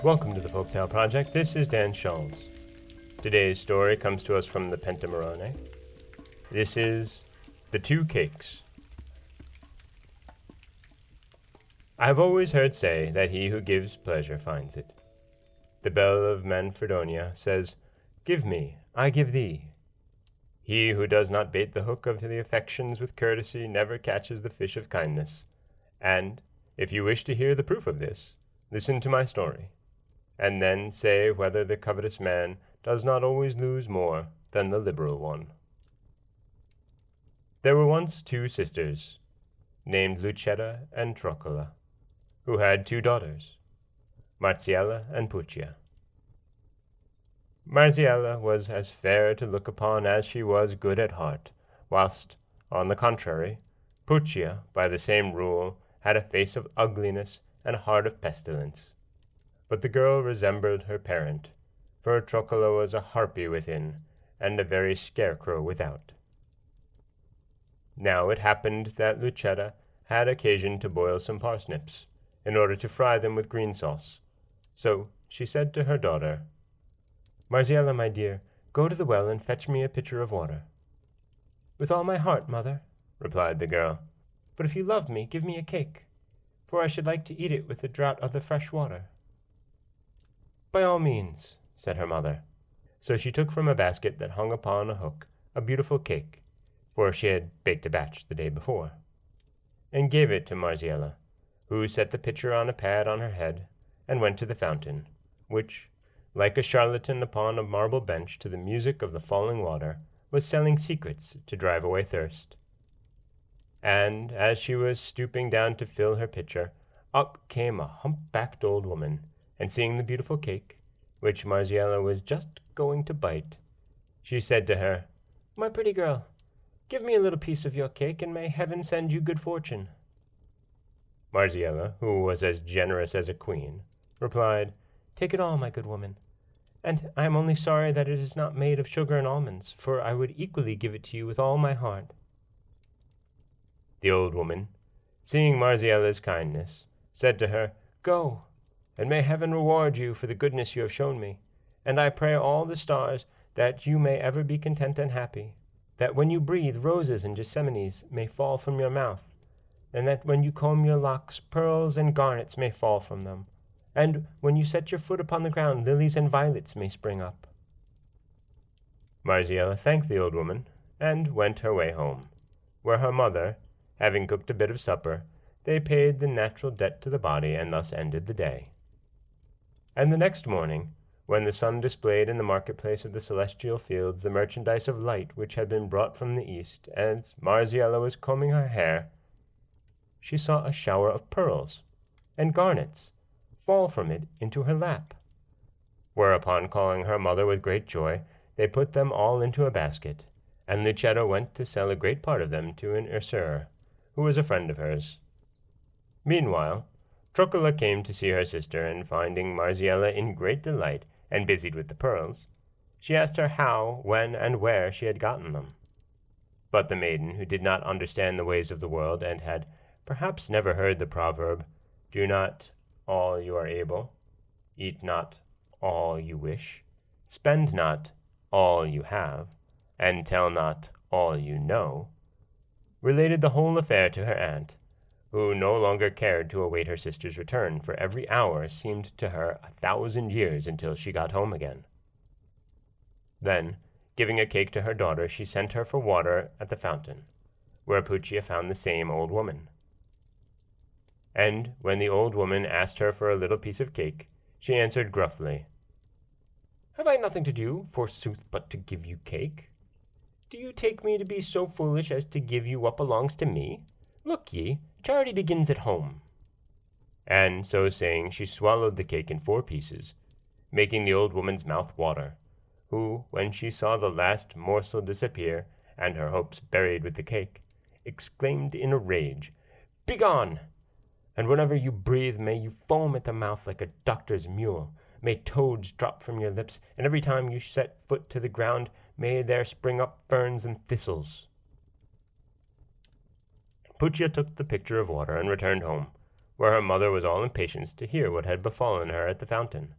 Welcome to the Folktale Project. This is Dan Schultz. Today's story comes to us from the Manfredonia. This is The Two Cakes. I have always heard say that he who gives pleasure finds it. The bell of Manfredonia says, "Give me, I give thee." He who does not bait the hook of the affections with courtesy never catches the fish of kindness. And, if you wish to hear the proof of this, listen to my story, and then say whether the covetous man does not always lose more than the liberal one. There were once two sisters, named Lucetta and Troccola, who had two daughters, Marziella and Puccia. Marziella was as fair to look upon as she was good at heart, whilst, on the contrary, Puccia, by the same rule, had a face of ugliness and a heart of pestilence. But the girl resembled her parent, for Troccola was a harpy within, and a very scarecrow without. Now it happened that Lucetta had occasion to boil some parsnips, in order to fry them with green sauce. So she said to her daughter, "Marziella, my dear, go to the well and fetch me a pitcher of water." "With all my heart, mother," replied the girl. "But if you love me, give me a cake, for I should like to eat it with a draught of the fresh water." "By all means," said her mother. So she took from a basket that hung upon a hook a beautiful cake, for she had baked a batch the day before, and gave it to Marziella, who set the pitcher on a pad on her head, and went to the fountain, which, like a charlatan upon a marble bench to the music of the falling water, was selling secrets to drive away thirst. And, as she was stooping down to fill her pitcher, up came a hump-backed old woman, and seeing the beautiful cake, which Marziella was just going to bite, she said to her, "My pretty girl, give me a little piece of your cake, and may heaven send you good fortune." Marziella, who was as generous as a queen, replied, "Take it all, my good woman, and I am only sorry that it is not made of sugar and almonds, for I would equally give it to you with all my heart." The old woman, seeing Marziella's kindness, said to her, "Go, and may heaven reward you for the goodness you have shown me, and I pray all the stars that you may ever be content and happy, that when you breathe roses and jessamines may fall from your mouth, and that when you comb your locks pearls and garnets may fall from them, and when you set your foot upon the ground lilies and violets may spring up." Marziella thanked the old woman, and went her way home, where her mother, having cooked a bit of supper, they paid the natural debt to the body, and thus ended the day. And the next morning, when the sun displayed in the marketplace of the celestial fields the merchandise of light which had been brought from the east, as Marziella was combing her hair, she saw a shower of pearls and garnets fall from it into her lap. Whereupon, calling her mother with great joy, they put them all into a basket, and Lucetta went to sell a great part of them to an usurer, who was a friend of hers. Meanwhile, Troccola came to see her sister, and finding Marziella in great delight and busied with the pearls, she asked her how, when, and where she had gotten them. But the maiden, who did not understand the ways of the world, and had perhaps never heard the proverb, "Do not all you are able, eat not all you wish, spend not all you have, and tell not all you know," related the whole affair to her aunt, who no longer cared to await her sister's return, for every hour seemed to her 1,000 years until she got home again. Then, giving a cake to her daughter, she sent her for water at the fountain, where Puccia found the same old woman. And when the old woman asked her for a little piece of cake, she answered gruffly, "Have I nothing to do, forsooth, but to give you cake? Do you take me to be so foolish as to give you what belongs to me? Look ye, charity begins at home." And so saying, she swallowed the cake in 4 pieces, making the old woman's mouth water, who, when she saw the last morsel disappear, and her hopes buried with the cake, exclaimed in a rage, "Begone! And whenever you breathe, may you foam at the mouth like a doctor's mule. May toads drop from your lips, and every time you set foot to the ground, may there spring up ferns and thistles." Puccia took the pitcher of water and returned home, where her mother was all impatience to hear what had befallen her at the fountain.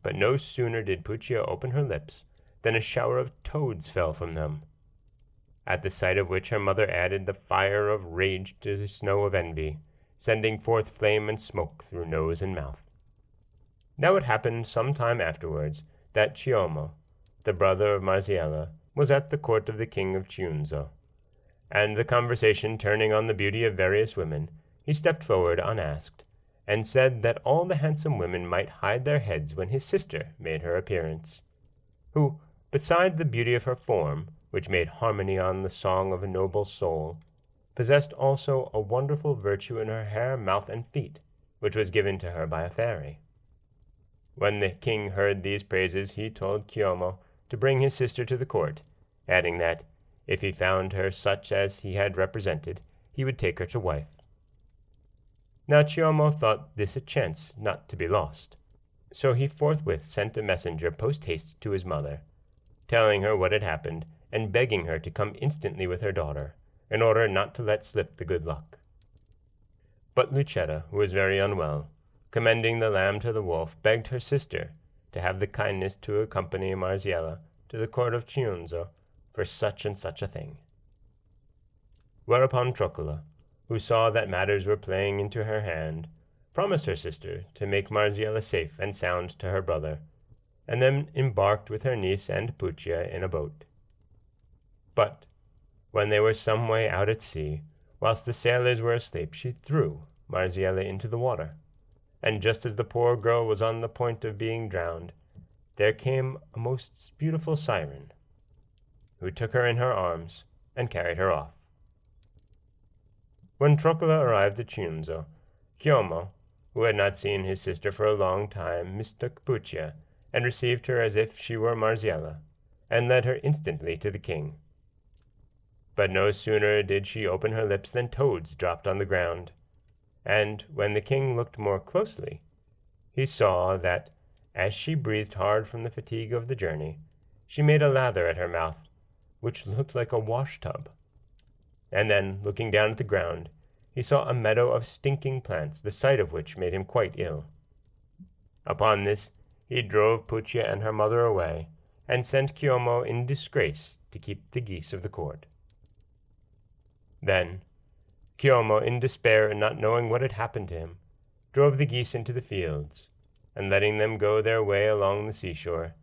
But no sooner did Puccia open her lips than a shower of toads fell from them, at the sight of which her mother added the fire of rage to the snow of envy, sending forth flame and smoke through nose and mouth. Now it happened some time afterwards that Chioma, the brother of Marziella, was at the court of the king of Chiunzo, and the conversation turning on the beauty of various women, he stepped forward unasked, and said that all the handsome women might hide their heads when his sister made her appearance, who, beside the beauty of her form, which made harmony on the song of a noble soul, possessed also a wonderful virtue in her hair, mouth, and feet, which was given to her by a fairy. When the king heard these praises, he told Chioma to bring his sister to the court, adding that, if he found her such as he had represented, he would take her to wife. Now Chioma thought this a chance not to be lost, so he forthwith sent a messenger post-haste to his mother, telling her what had happened, and begging her to come instantly with her daughter, in order not to let slip the good luck. But Lucetta, who was very unwell, commending the lamb to the wolf, begged her sister to have the kindness to accompany Marziella to the court of Chiunzo for such and such a thing. Whereupon Trocula, who saw that matters were playing into her hand, promised her sister to make Marziella safe and sound to her brother, and then embarked with her niece and Puccia in a boat. But when they were some way out at sea, whilst the sailors were asleep, she threw Marziella into the water, and just as the poor girl was on the point of being drowned, there came a most beautiful siren, who took her in her arms and carried her off. When Trocula arrived at Chiunzo, Chioma, who had not seen his sister for a long time, mistook Puccia, and received her as if she were Marziella, and led her instantly to the king. But no sooner did she open her lips than toads dropped on the ground, and when the king looked more closely, he saw that, as she breathed hard from the fatigue of the journey, she made a lather at her mouth, which looked like a wash-tub. And then, looking down at the ground, he saw a meadow of stinking plants, the sight of which made him quite ill. Upon this, he drove Puccia and her mother away, and sent Chioma in disgrace to keep the geese of the court. Then, Chioma, in despair and not knowing what had happened to him, drove the geese into the fields, and letting them go their way along the seashore,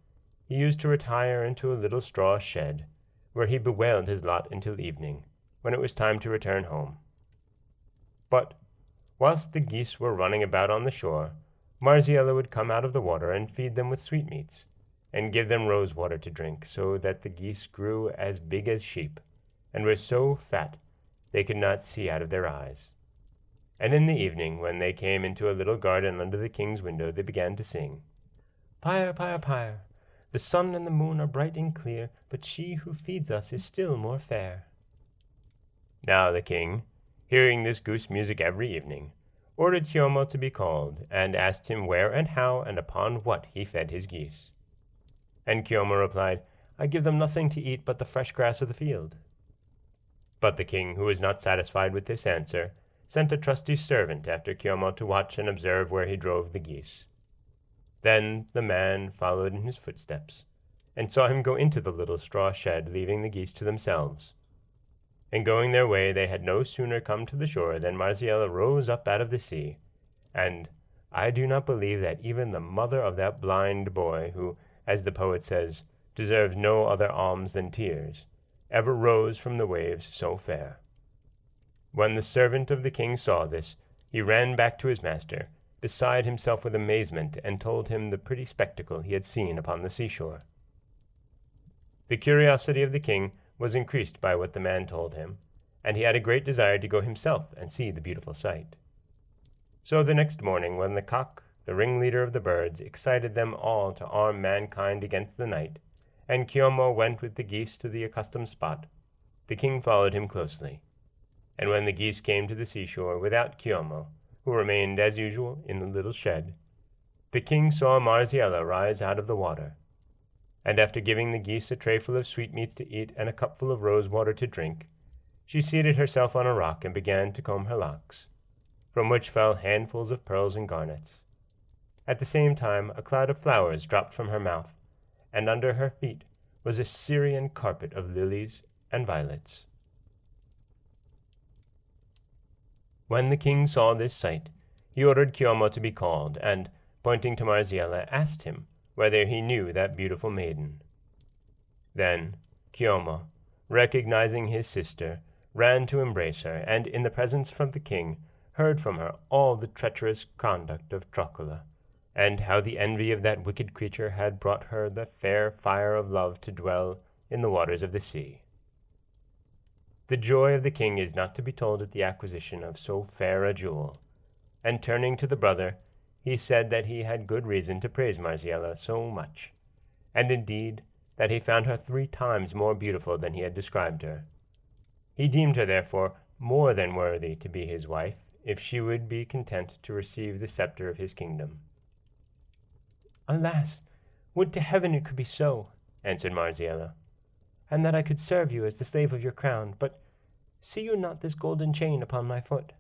he used to retire into a little straw shed, where he bewailed his lot until evening, when it was time to return home. But, whilst the geese were running about on the shore, Marziella would come out of the water and feed them with sweetmeats, and give them rose water to drink, so that the geese grew as big as sheep, and were so fat they could not see out of their eyes. And in the evening, when they came into a little garden under the king's window, they began to sing, "Pyre, pyre, pyre, the sun and the moon are bright and clear, but she who feeds us is still more fair." Now the king, hearing this goose music every evening, ordered Chioma to be called, and asked him where and how and upon what he fed his geese. And Chioma replied, "I give them nothing to eat but the fresh grass of the field." But the king, who was not satisfied with this answer, sent a trusty servant after Chioma to watch and observe where he drove the geese. Then the man followed in his footsteps, and saw him go into the little straw shed, leaving the geese to themselves. And going their way, they had no sooner come to the shore than Marziella rose up out of the sea, and I do not believe that even the mother of that blind boy, who, as the poet says, deserves no other alms than tears, ever rose from the waves so fair. When the servant of the king saw this, he ran back to his master, beside himself with amazement, and told him the pretty spectacle he had seen upon the seashore. The curiosity of the king was increased by what the man told him, and he had a great desire to go himself and see the beautiful sight. So the next morning, when the cock, the ringleader of the birds, excited them all to arm mankind against the night, and Chioma went with the geese to the accustomed spot, the king followed him closely. And when the geese came to the seashore without Chioma, who remained as usual in the little shed, the king saw Marziella rise out of the water, and after giving the geese a trayful of sweetmeats to eat and a cupful of rose water to drink, she seated herself on a rock and began to comb her locks, from which fell handfuls of pearls and garnets. At the same time a cloud of flowers dropped from her mouth, and under her feet was a Syrian carpet of lilies and violets. When the king saw this sight, he ordered Chioma to be called, and, pointing to Marziella, asked him whether he knew that beautiful maiden. Then Chioma, recognizing his sister, ran to embrace her, and in the presence of the king heard from her all the treacherous conduct of Trocula, and how the envy of that wicked creature had brought her the fair fire of love to dwell in the waters of the sea. The joy of the king is not to be told at the acquisition of so fair a jewel, and turning to the brother, he said that he had good reason to praise Marziella so much, and indeed that he found her 3 times more beautiful than he had described her. He deemed her therefore more than worthy to be his wife, if she would be content to receive the scepter of his kingdom. "Alas, would to heaven it could be so," answered Marziella, "and that I could serve you as the slave of your crown, but see you not this golden chain upon my foot,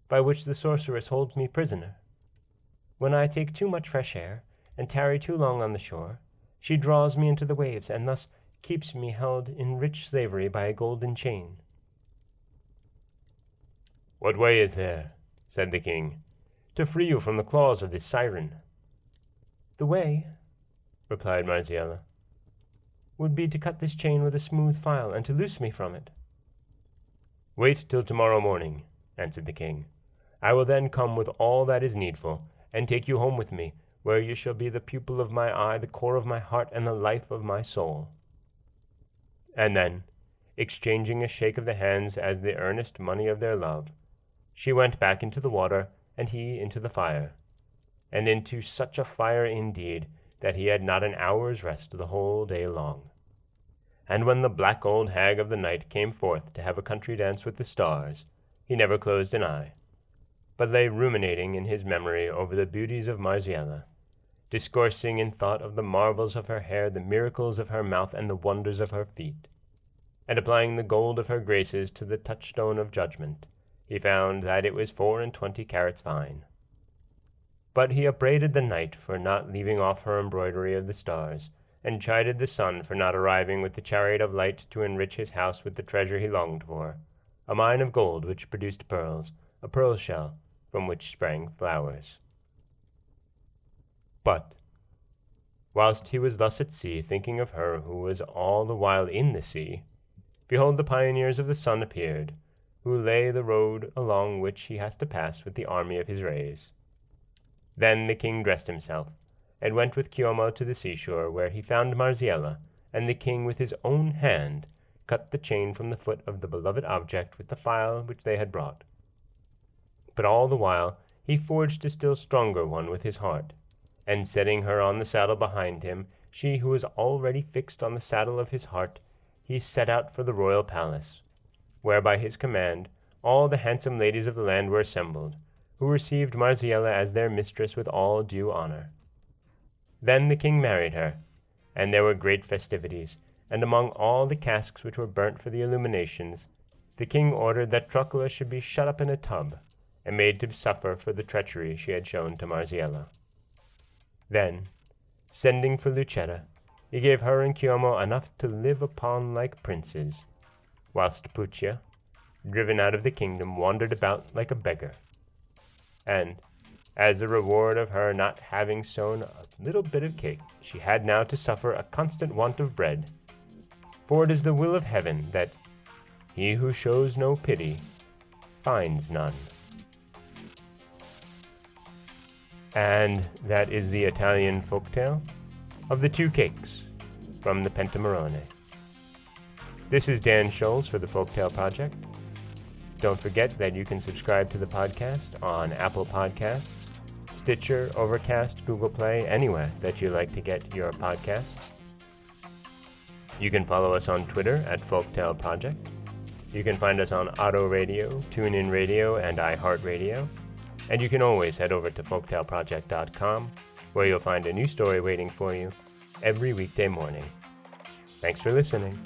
by which the sorceress holds me prisoner? When I take too much fresh air, and tarry too long on the shore, she draws me into the waves, and thus keeps me held in rich slavery by a golden chain." "What way is there," said the king, "to free you from the claws of this siren?" "The way," replied Marziella, "would be to cut this chain with a smooth file, and to loose me from it." "Wait till tomorrow morning," answered the king. "I will then come with all that is needful, and take you home with me, where you shall be the pupil of my eye, the core of my heart, and the life of my soul." And then, exchanging a shake of the hands as the earnest money of their love, she went back into the water, and he into the fire, and into such a fire indeed that he had not an hour's rest the whole day long. And when the black old hag of the night came forth to have a country dance with the stars, he never closed an eye, but lay ruminating in his memory over the beauties of Marziella, discoursing in thought of the marvels of her hair, the miracles of her mouth, and the wonders of her feet, and applying the gold of her graces to the touchstone of judgment, he found that it was 24 carats fine. But he upbraided the night for not leaving off her embroidery of the stars, and chided the sun for not arriving with the chariot of light to enrich his house with the treasure he longed for, a mine of gold which produced pearls, a pearl shell from which sprang flowers. But, whilst he was thus at sea, thinking of her who was all the while in the sea, behold, the pioneers of the sun appeared, who lay the road along which he has to pass with the army of his rays. Then the king dressed himself, and went with Chioma to the seashore, where he found Marziella, and the king with his own hand cut the chain from the foot of the beloved object with the file which they had brought. But all the while he forged a still stronger one with his heart, and setting her on the saddle behind him, she who was already fixed on the saddle of his heart, he set out for the royal palace, where by his command all the handsome ladies of the land were assembled, who received Marziella as their mistress with all due honor. Then the king married her, and there were great festivities, and among all the casks which were burnt for the illuminations, the king ordered that Trocula should be shut up in a tub, and made to suffer for the treachery she had shown to Marziella. Then, sending for Lucetta, he gave her and Chioma enough to live upon like princes, whilst Puccia, driven out of the kingdom, wandered about like a beggar. And, as a reward of her not having sown a little bit of cake, she had now to suffer a constant want of bread. For it is the will of heaven that he who shows no pity finds none. And that is the Italian folktale of the 2 cakes from the Pentamerone. This is Dan Scholes for the Folktale Project. Don't forget that you can subscribe to the podcast on Apple Podcasts, Stitcher, Overcast, Google Play, anywhere that you like to get your podcasts. You can follow us on Twitter at Folktale Project. You can find us on Auto Radio, TuneIn Radio, and iHeartRadio. And you can always head over to folktaleproject.com, where you'll find a new story waiting for you every weekday morning. Thanks for listening.